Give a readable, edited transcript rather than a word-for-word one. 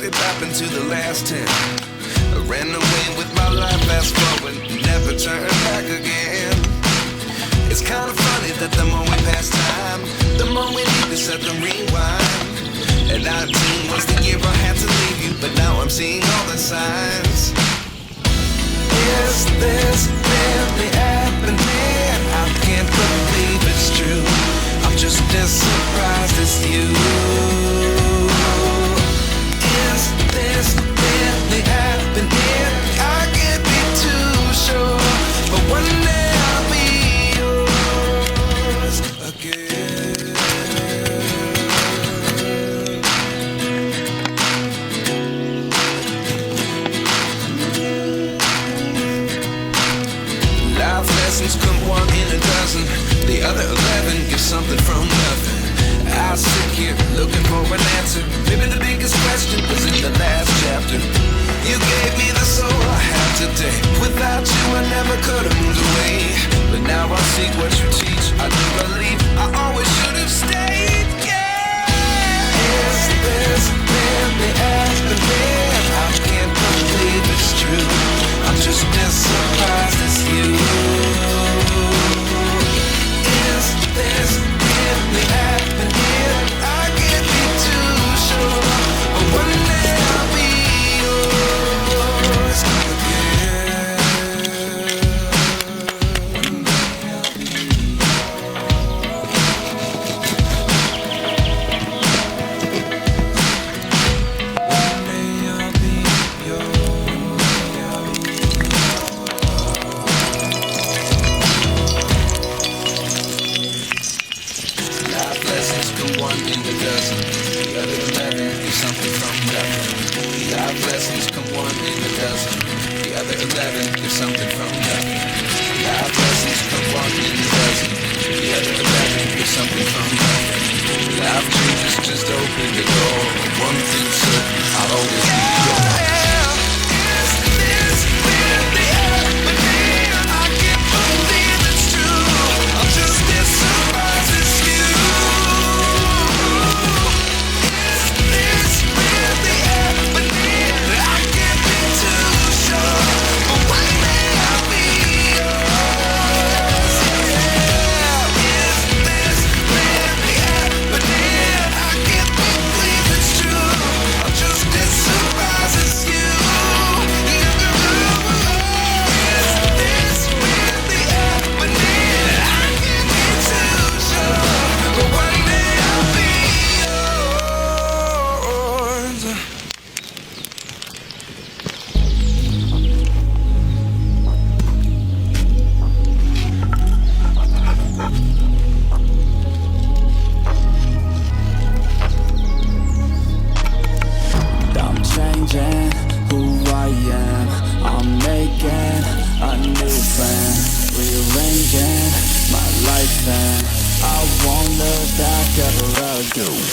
it happened to the last 10. I ran away with my life, fast forward, never turn back again. It's kind of funny that the more we pass time, the more we need to set the rewind. And 19 was the year I had to leave you, but now I'm seeing all the signs. Is this really happening? I can't believe it's true. I'm just as surprised as you. Is this really happening? I can't be too sure, but one day I'll be yours again. Life lessons come one in a dozen. The other 11 give something from nothing. I sit here looking for an answer. Maybe the biggest question was in the last chapter. You gave me the soul I have today. Without you I never could have moved away. But now I see what you teach. I do believe I always should have stayed. Yeah. Is this really happening? I can't believe it's true. I'm just as surprised as you. Is this really happening? I can't be too sure, but one day I'll be yours again. One day I'll be lessons come one in a dozen. The other 11 give something from nothing. Life lessons come one in a dozen. The other 11 give something from nothing. Life changes, just open the door. One thing certain, I'll always be yours. Is this really happening? I can't believe it's true. I'm just as surprised as you. Is this really happening? I can't be too sure, but one day I'll be yours. Yeah. Is this really happening? I can't believe it's true. I'm just as surprised as you. Is this really happening? I can't be too sure, but one day I'll be yours. I'm changing who I am. I'm making a new plan, rearranging my life, and I won't look back ever again.